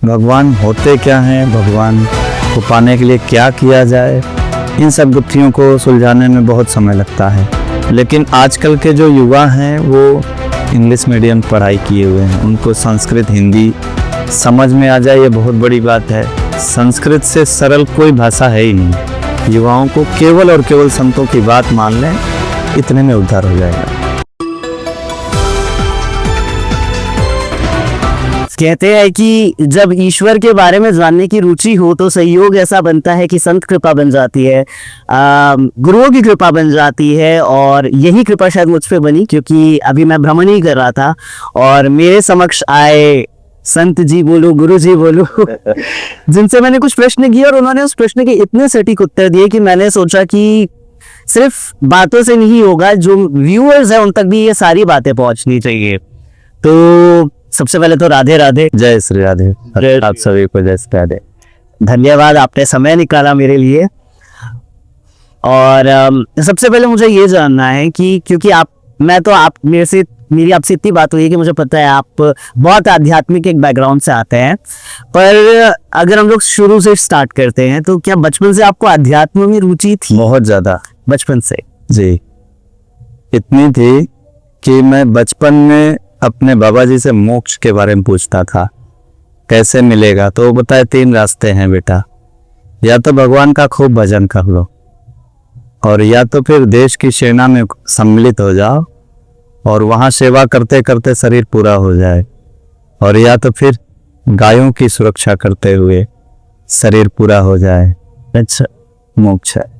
भगवान होते क्या हैं, भगवान को पाने के लिए क्या किया जाए, इन सब गुत्थियों को सुलझाने में बहुत समय लगता है। लेकिन आजकल के जो युवा हैं वो इंग्लिश मीडियम पढ़ाई किए हुए हैं, उनको संस्कृत हिंदी समझ में आ जाए ये बहुत बड़ी बात है। संस्कृत से सरल कोई भाषा है ही नहीं। युवाओं को केवल और केवल संतों की बात मान लें, इतने में उद्धार हो जाएगा। कहते हैं कि जब ईश्वर के बारे में जानने की रुचि हो तो संयोग ऐसा बनता है कि संत कृपा बन जाती है, गुरुओं की कृपा बन जाती है। और यही कृपा शायद मुझ पे बनी, क्योंकि अभी मैं भ्रमण ही कर रहा था और मेरे समक्ष आए संत जी बोलो, गुरु जी बोलो जिनसे मैंने कुछ प्रश्न किए और उन्होंने उस प्रश्न के इतने सटीक उत्तर दिए कि मैंने सोचा कि सिर्फ बातों से नहीं होगा, जो व्यूअर्स हैं उन तक भी ये सारी बातें पहुंचनी चाहिए। तो सबसे पहले तो राधे राधे। जय श्री राधे। आप सभी को जय श्री राधे। धन्यवाद, आपने समय निकाला मेरे लिए। और सबसे पहले मुझे ये जानना है कि क्योंकि मेरी आपसे इतनी बात हुई है कि मुझे पता है आप बहुत आध्यात्मिक एक बैकग्राउंड से आते हैं, पर अगर हम लोग शुरू से स्टार्ट करते हैं तो क्या बचपन से आपको अध्यात्म में रुचि थी? बहुत ज्यादा, बचपन से जी। इतनी थी कि मैं बचपन में अपने बाबा जी से मोक्ष के बारे में पूछता था, कैसे मिलेगा? तो वो बताए 3 रास्ते हैं बेटा, या तो भगवान का खूब भजन कर लो, और या तो फिर देश की सेना में सम्मिलित हो जाओ और वहाँ सेवा करते करते शरीर पूरा हो जाए, और या तो फिर गायों की सुरक्षा करते हुए शरीर पूरा हो जाए। अच्छा, मोक्ष है।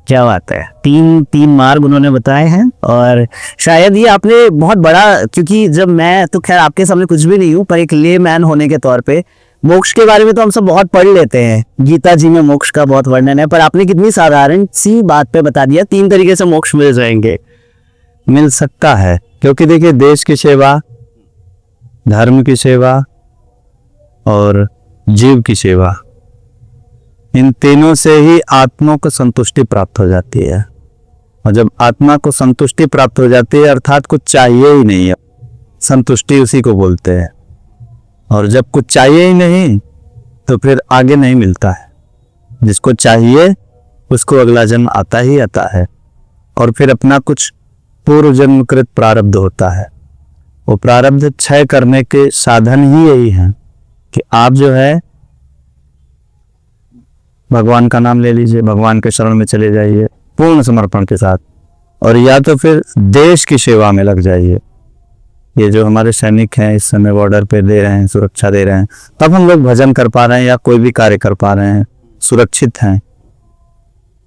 क्या बात है। तीन मार्ग उन्होंने बताए हैं, और शायद ये आपने बहुत बड़ा, क्योंकि जब मैं तो खैर आपके सामने कुछ भी नहीं हूँ, पर एक ले मैन होने के तौर पे मोक्ष के बारे में तो हम सब बहुत पढ़ लेते हैं, गीता जी में मोक्ष का बहुत वर्णन है, पर आपने कितनी साधारण सी बात पे बता दिया 3 तरीके से मोक्ष मिल जाएंगे। मिल सकता है, क्योंकि देखिए देश की सेवा, धर्म की सेवा और जीव की सेवा, इन तीनों से ही आत्मा को संतुष्टि प्राप्त हो जाती है। और जब आत्मा को संतुष्टि प्राप्त हो जाती है अर्थात कुछ चाहिए ही नहीं है, संतुष्टि उसी को बोलते हैं। और जब कुछ चाहिए ही नहीं तो फिर आगे नहीं मिलता है। जिसको चाहिए उसको अगला जन्म आता ही आता है, और फिर अपना कुछ पूर्व जन्मकृत प्रारब्ध होता है। वो प्रारब्ध क्षय करने के साधन ही यही हैं कि आप जो है भगवान का नाम ले लीजिए, भगवान के शरण में चले जाइए पूर्ण समर्पण के साथ, और या तो फिर देश की सेवा में लग जाइए। ये जो हमारे सैनिक हैं इस समय बॉर्डर पे दे रहे हैं, सुरक्षा दे रहे हैं, तब हम लोग भजन कर पा रहे हैं या कोई भी कार्य कर पा रहे हैं, सुरक्षित हैं।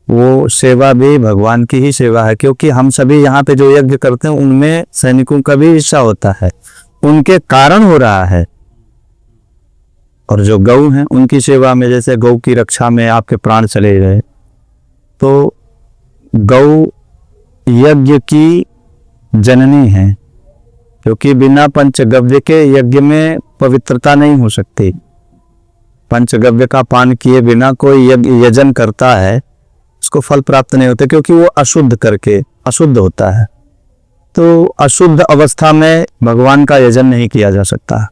वो सेवा भी भगवान की ही सेवा है, क्योंकि हम सभी यहाँ पे जो यज्ञ करते हैं उनमें सैनिकों का भी हिस्सा होता है, उनके कारण हो रहा है। और जो गौ हैं उनकी सेवा में, जैसे गौ की रक्षा में आपके प्राण चले गए, तो गौ यज्ञ की जननी है, क्योंकि बिना पंचगव्य के यज्ञ में पवित्रता नहीं हो सकती। पंचगव्य का पान किए बिना कोई यजन करता है उसको फल प्राप्त नहीं होता, क्योंकि वो अशुद्ध करके अशुद्ध होता है। तो अशुद्ध अवस्था में भगवान का यजन नहीं किया जा सकता।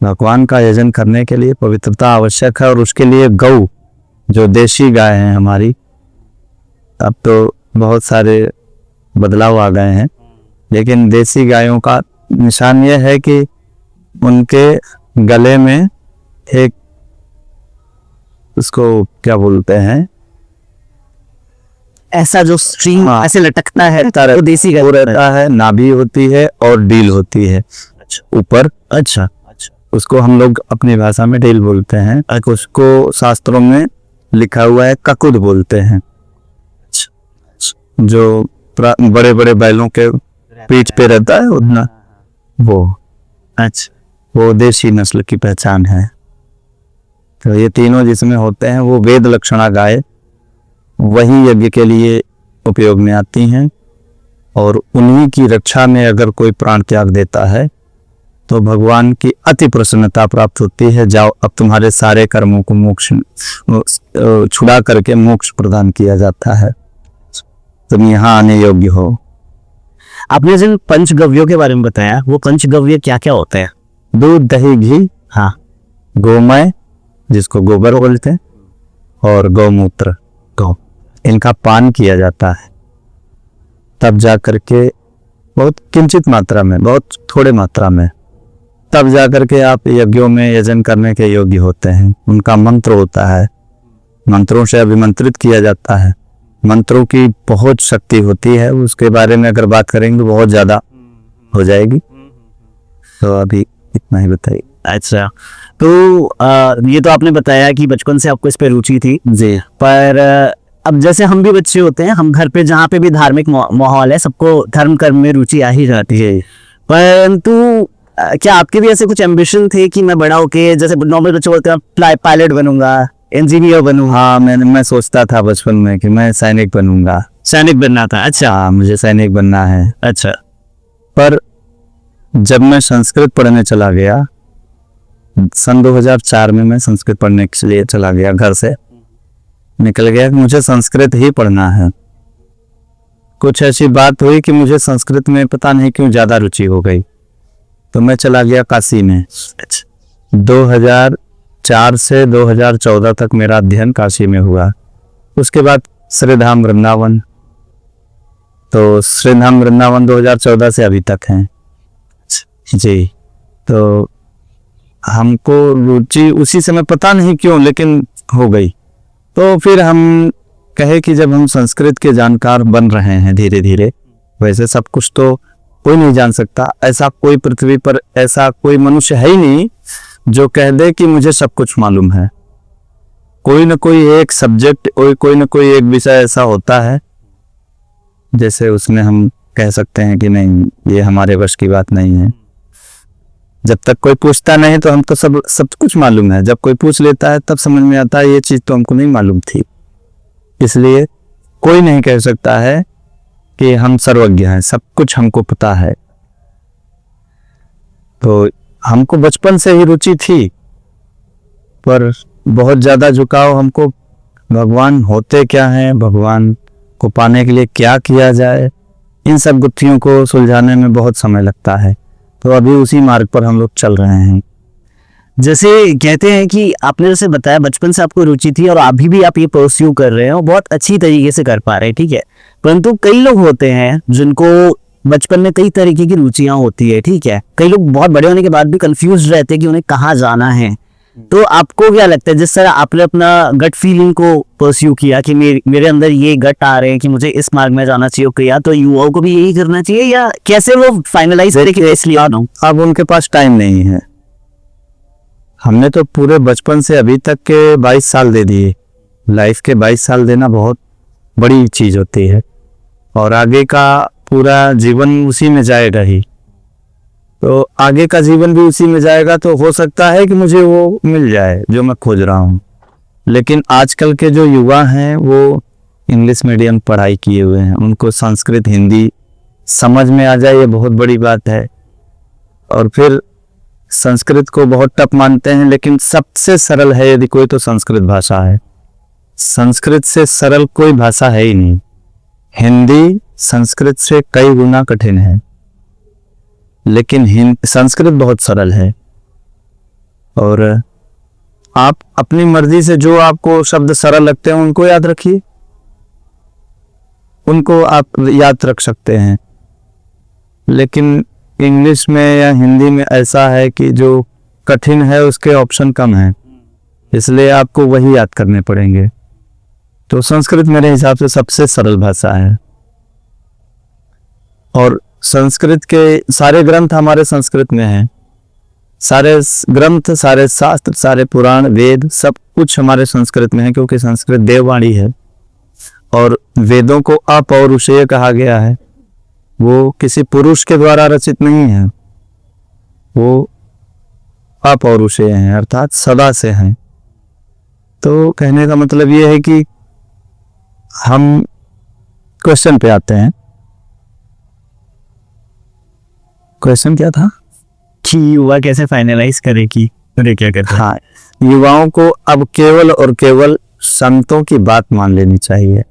भगवान का यजन करने के लिए पवित्रता आवश्यक है, और उसके लिए गौ, जो देशी गाय हैं हमारी, अब तो बहुत सारे बदलाव आ गए हैं, लेकिन देसी गायों का निशान यह है कि उनके गले में एक, उसको क्या बोलते हैं, ऐसा जो स्ट्रिंग ऐसे लटकता है तो देसी गाय रहता है, नाभि होती है और डील होती है ऊपर। अच्छा, उसको हम लोग अपनी भाषा में डील बोलते हैं, उसको शास्त्रों में लिखा हुआ है ककुद बोलते हैं। जो बड़े बड़े बैलों के पीठ पे रहता है उतना, वो वो देशी नस्ल की पहचान है। तो ये तीनों जिसमें होते हैं वो वेद लक्षणा गाय वही यज्ञ के लिए उपयोग में आती हैं, और उन्हीं की रक्षा में अगर कोई प्राण त्याग देता है तो भगवान की अति प्रसन्नता प्राप्त होती है। जाओ, अब तुम्हारे सारे कर्मों को मोक्ष छुड़ा करके मोक्ष प्रदान किया जाता है, तुम यहाँ आने योग्य हो। आपने जिन पंचगव्यों के बारे में बताया, वो पंचगव्य क्या क्या होते हैं? दूध, दही, घी, हाँ, गोमय, जिसको गोबर बोलते हैं, और गौमूत्र, इनका पान किया जाता है। तब जा करके बहुत किंचित मात्रा में, बहुत थोड़े मात्रा में, तब जा करके आप यज्ञों में यजन करने के योग्य होते हैं। उनका मंत्र होता है, मंत्रों से अभिमंत्रित किया जाता है। मंत्रों की बहुत शक्ति होती है, उसके बारे में अगर बात करेंगे तो बहुत ज़्यादा हो जाएगी, तो अभी इतना ही बताइए। अच्छा, तो ये तो आपने बताया कि बचपन से आपको इस पे रुचि थी जी। पर अब जैसे हम भी बच्चे होते हैं, हम घर पे जहाँ पे भी धार्मिक माहौल है, सबको धर्म कर्म में रुचि आ ही जाती है। परंतु क्या आपके भी ऐसे कुछ एम्बिशन थे कि मैं बड़ा होके, जैसे नॉर्मल बच्चे बोलते हैं पायलट बनूंगा, इंजीनियर बनूंगा? हाँ, मैं सोचता था बचपन में कि मैं सैनिक बनूंगा। सैनिक बनना था? अच्छा। हाँ, मुझे सैनिक बनना है। अच्छा। पर जब मैं संस्कृत पढ़ने चला गया, सन 2004 में मैं संस्कृत पढ़ने के लिए चला गया, घर से निकल गया कि मुझे संस्कृत ही पढ़ना है। कुछ ऐसी बात हुई कि मुझे संस्कृत में पता नहीं क्यों ज़्यादा रुचि हो गई, तो मैं चला गया काशी में। 2004 से 2014 तक मेरा अध्ययन काशी में हुआ। उसके बाद श्रीधाम वृंदावन, तो श्रीधाम वृंदावन 2014 से अभी तक हैं जी। तो हमको रुचि उसी समय पता नहीं क्यों लेकिन हो गई। तो फिर हम कहे कि जब हम संस्कृत के जानकार बन रहे हैं धीरे धीरे, वैसे सब कुछ तो कोई नहीं जान सकता। ऐसा कोई पृथ्वी पर ऐसा कोई मनुष्य है ही नहीं जो कह दे कि मुझे सब कुछ मालूम है। कोई न कोई एक सब्जेक्ट, कोई न कोई एक विषय ऐसा होता है जैसे उसमें हम कह सकते हैं कि नहीं, ये हमारे वश की बात नहीं है। जब तक कोई पूछता नहीं तो हमको सब कुछ मालूम है। जब कोई पूछ लेता है तब समझ में आता है ये चीज़ तो हमको नहीं मालूम थी। इसलिए कोई नहीं कह सकता है कि हम सर्वज्ञ हैं, सब कुछ हमको पता है। तो हमको बचपन से ही रुचि थी, पर बहुत ज़्यादा झुकाव हमको भगवान होते क्या हैं, भगवान को पाने के लिए क्या किया जाए, इन सब गुत्थियों को सुलझाने में बहुत समय लगता है। तो अभी उसी मार्ग पर हम लोग चल रहे हैं। जैसे कहते हैं कि आपने जैसे बताया बचपन से आपको रुचि थी और अभी भी आप ये परस्यू कर रहे हो, बहुत अच्छी तरीके से कर पा रहे हैं, ठीक है। परंतु कई लोग होते हैं जिनको बचपन में कई तरीके की रुचियां होती है, ठीक है। कई लोग बहुत बड़े होने के बाद भी कंफ्यूज रहते हैं कि उन्हें कहाँ जाना है। तो आपको क्या लगता है, जिस तरह आपने अपना गट फीलिंग को परस्यू किया कि मेरे अंदर ये गट आ रहे हैं कि मुझे इस मार्ग में जाना चाहिए, किया, तो युवाओं को भी यही करना चाहिए या कैसे वो फाइनलाइज करे कि इसलिए अब उनके पास टाइम नहीं है। हमने तो पूरे बचपन से अभी तक के 22 साल दे दिए। लाइफ के 22 साल देना बहुत बड़ी चीज होती है, और आगे का पूरा जीवन उसी में जाएगा ही। तो आगे का जीवन भी उसी में जाएगा, तो हो सकता है कि मुझे वो मिल जाए जो मैं खोज रहा हूँ। लेकिन आजकल के जो युवा हैं वो इंग्लिश मीडियम पढ़ाई किए हुए हैं, उनको संस्कृत हिंदी समझ में आ जाए ये बहुत बड़ी बात है। और फिर संस्कृत को बहुत टफ मानते हैं, लेकिन सबसे सरल है यदि कोई तो संस्कृत भाषा है। संस्कृत से सरल कोई भाषा है ही नहीं। हिंदी संस्कृत से कई गुना कठिन है, लेकिन संस्कृत बहुत सरल है। और आप अपनी मर्जी से जो आपको शब्द सरल लगते हैं उनको याद रखिए, उनको आप याद रख सकते हैं। लेकिन इंग्लिश में या हिंदी में ऐसा है कि जो कठिन है उसके ऑप्शन कम हैं, इसलिए आपको वही याद करने पड़ेंगे। तो संस्कृत मेरे हिसाब से सबसे सरल भाषा है। और संस्कृत के सारे ग्रंथ हमारे संस्कृत में हैं। सारे ग्रंथ, सारे शास्त्र, सारे पुराण, वेद, सब कुछ हमारे संस्कृत में है, क्योंकि संस्कृत देववाणी है। और वेदों को अपौरुषेय कहा गया है। वो किसी पुरुष के द्वारा रचित नहीं है, वो अपौरुषेय हैं, अर्थात सदा से हैं। तो कहने का मतलब ये है कि हम क्वेश्चन पे आते हैं। क्वेश्चन क्या था कि युवा कैसे फाइनलाइज करे कि उन्हें क्या करना है? हाँ, युवाओं को अब केवल और केवल संतों की बात मान लेनी चाहिए।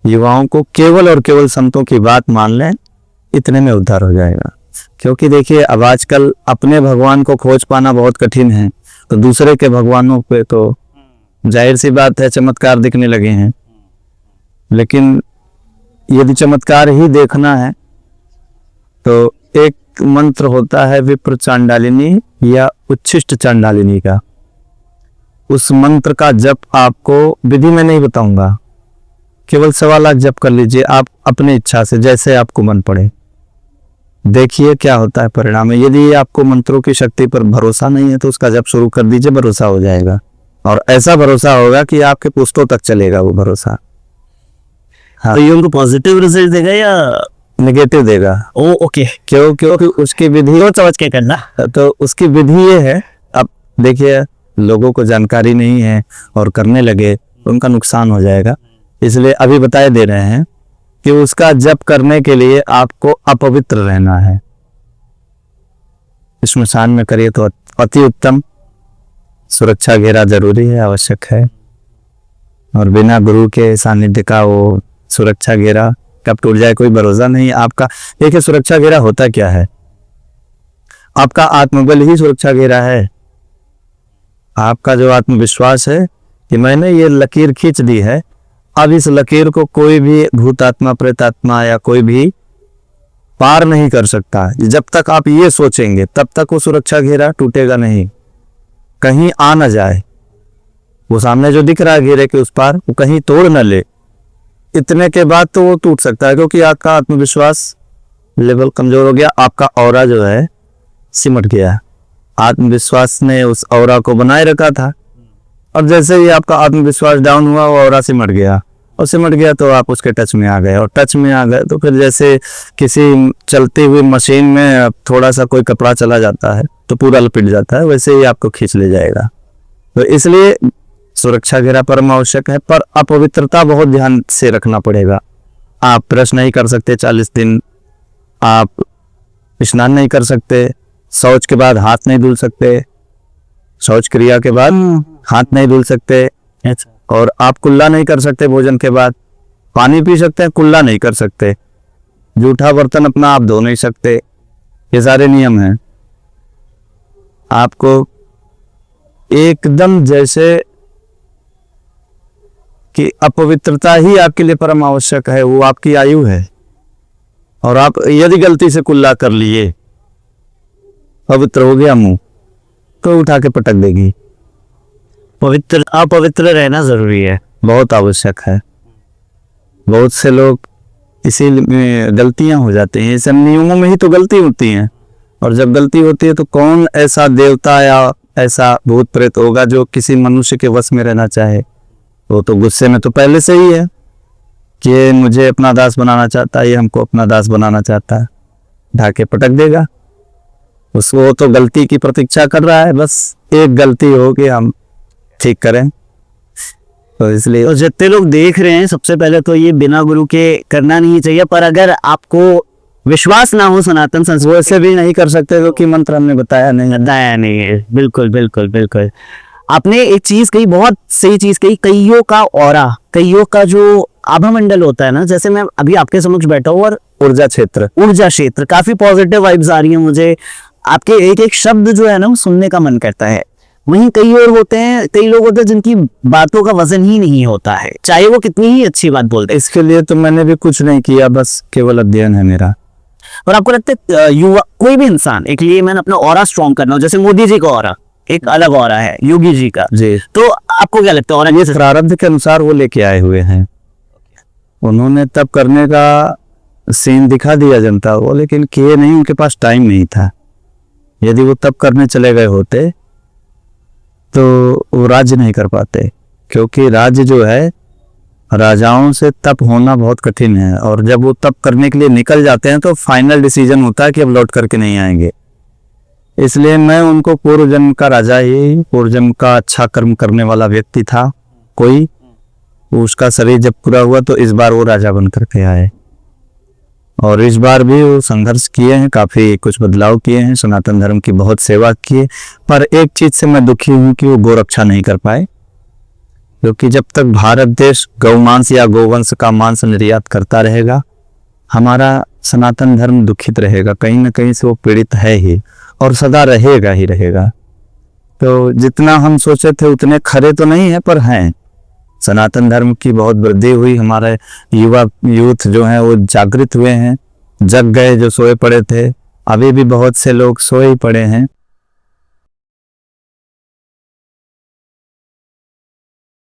युवाओं को केवल और केवल संतों की बात मान लें, इतने में उद्धार हो जाएगा। क्योंकि देखिए अब आजकल अपने भगवान को खोज पाना बहुत कठिन है, तो दूसरे के भगवानों पे तो जाहिर सी बात है चमत्कार दिखने लगे हैं। लेकिन यदि चमत्कार ही देखना है तो एक मंत्र होता है विप्र चांडालिनी या उच्छिष्ट चांडालिनी का। उस मंत्र का जप आपको, विधि में नहीं बताऊंगा, केवल 1.25 लाख जप कर लीजिए आप अपनी इच्छा से, जैसे आपको मन पड़े। देखिए क्या होता है परिणाम है। यदि आपको मंत्रों की शक्ति पर भरोसा नहीं है तो उसका जप शुरू कर दीजिए, भरोसा हो जाएगा। और ऐसा भरोसा होगा कि आपके पुश्तों तक चलेगा वो भरोसा। हाँ। तो ये उनको पॉजिटिव रिजल्ट देगा या नेगेटिव देगा? ओके, क्योंकि उसकी विधि सोच समझ के करना। तो उसकी विधि ये है, अब देखिए लोगों को जानकारी नहीं है और करने लगे उनका नुकसान हो जाएगा, इसलिए अभी बताए दे रहे हैं कि उसका जप करने के लिए आपको अपवित्र रहना है। श्मशान में करिए तो अति उत्तम। सुरक्षा घेरा जरूरी है, आवश्यक है, और बिना गुरु के सानिध्य का वो सुरक्षा घेरा कब टूट जाए कोई भरोसा नहीं आपका। देखिए सुरक्षा घेरा होता क्या है, आपका आत्मबल ही सुरक्षा घेरा है। आपका जो आत्मविश्वास है कि मैंने ये लकीर खींच दी है, अब इस लकीर को कोई भी भूतात्मा, प्रेतात्मा या कोई भी पार नहीं कर सकता। जब तक आप ये सोचेंगे तब तक वो सुरक्षा घेरा टूटेगा नहीं, कहीं आ ना जाए। वो सामने जो दिख रहा है घेरे के उस पार, वो कहीं तोड़ न ले, इतने के बाद तो वो टूट सकता है, क्योंकि आपका आत्मविश्वास लेवल कमजोर हो गया, आपका ऑरा जो है सिमट गया। आत्मविश्वास ने उस ऑरा को बनाए रखा था, और जैसे ही आपका आत्मविश्वास डाउन हुआ वो ऑरा सिमट गया, और सिमट गया तो आप उसके टच में आ गए, और टच में आ गए तो फिर जैसे किसी चलती हुई मशीन में थोड़ा सा कोई कपड़ा चला जाता है तो पूरा लपेट जाता है, वैसे ही आपको खींच ले जाएगा। तो इसलिए सुरक्षा घेरा परम आवश्यक है, पर अपवित्रता बहुत ध्यान से रखना पड़ेगा। आप ब्रश नहीं कर सकते 40 दिन, आप स्नान नहीं कर सकते, शौच के बाद हाथ नहीं धुल सकते, शौच क्रिया के बाद हाथ नहीं धुल सकते, और आप कुल्ला नहीं कर सकते भोजन के बाद। पानी पी सकते हैं, कुल्ला नहीं कर सकते, जूठा बर्तन अपना आप धो नहीं सकते, ये सारे नियम हैं। आपको एकदम जैसे कि अपवित्रता ही आपके लिए परम आवश्यक है, वो आपकी आयु है। और आप यदि गलती से कुल्ला कर लिए, पवित्र हो गया मुंह, तो उठा के पटक देगी। पवित्र अपवित्र रहना जरूरी है, बहुत आवश्यक है। बहुत से लोग इसी में गलतियां हो जाती हैं, इस नियमों में ही तो गलती होती है। और जब गलती होती है तो कौन ऐसा देवता या ऐसा भूत प्रेत होगा जो किसी मनुष्य के वश में रहना चाहे? वो तो गुस्से में तो पहले से ही है कि ये मुझे अपना दास बनाना चाहता है, ये हमको अपना दास बनाना चाहता है, ढाके पटक देगा उसको। तो गलती की प्रतीक्षा कर रहा है, बस एक गलती हो कि हम ठीक करें। तो इसलिए तो जितने लोग देख रहे हैं, सबसे पहले तो ये बिना गुरु के करना नहीं चाहिए। पर अगर आपको विश्वास ना हो सनातन संस्कृति, वैसे भी नहीं कर सकते क्योंकि मंत्र हमने बताया नहीं है। बिल्कुल बिल्कुल बिल्कुल, आपने एक चीज कही, बहुत सही चीज कही। कईयों का ऑरा, कईयों का जो आभा मंडल होता है ना, जैसे मैं अभी आपके समक्ष बैठा हूँ और ऊर्जा क्षेत्र काफी पॉजिटिव वाइब्स आ रही है मुझे। आपके एक एक शब्द जो है ना, वो सुनने का मन करता है। वहीं कई और होते हैं, कई लोग होते हैं जिनकी बातों का वजन ही नहीं होता है, चाहे वो कितनी ही अच्छी बात बोलते हैं। इसके लिए तो मैंने भी कुछ नहीं किया, बस केवल अध्ययन है मेरा। और आपको लगता है युवा कोई भी इंसान, एक लिए मैंने अपना ऑरा स्ट्रॉन्ग करना हो, जैसे मोदी जी का ऑरा एक अलग ऑरा है, योगी जी का जी, तो आपको क्या लगता है ऑरा? ये प्रारब्ध के अनुसार वो लेके आए हुए हैं, उन्होंने तब करने का सीन दिखा दिया जनता को, लेकिन किए नहीं, उनके पास टाइम नहीं था। यदि वो तब करने चले गए होते तो वो राज्य नहीं कर पाते, क्योंकि राज्य जो है राजाओं से तप होना बहुत कठिन है, और जब वो तप करने के लिए निकल जाते हैं तो फाइनल डिसीजन होता है कि अब लौट करके नहीं आएंगे। इसलिए मैं उनको पूर्व जन्म का राजा ही, पूर्व जन्म का अच्छा कर्म करने वाला व्यक्ति था कोई, उसका शरीर जब पूरा हुआ तो इस बार वो राजा बन करके आए, और इस बार भी वो संघर्ष किए हैं, काफी कुछ बदलाव किए हैं, सनातन धर्म की बहुत सेवा की है। पर एक चीज से मैं दुखी हूं कि वो गोरक्षा नहीं कर पाए, क्योंकि जब तक भारत देश गौमांस या गोवंश का मांस निर्यात करता रहेगा, हमारा सनातन धर्म दुखित रहेगा, कहीं ना कहीं से वो पीड़ित है ही और सदा रहेगा ही रहेगा। तो जितना हम सोचे थे उतने खरे तो नहीं है, पर हैं। सनातन धर्म की बहुत वृद्धि हुई, हमारे यूथ जो हैं वो जागृत हुए हैं, जग गए जो सोए पड़े थे। अभी भी बहुत से लोग सोए ही पड़े हैं।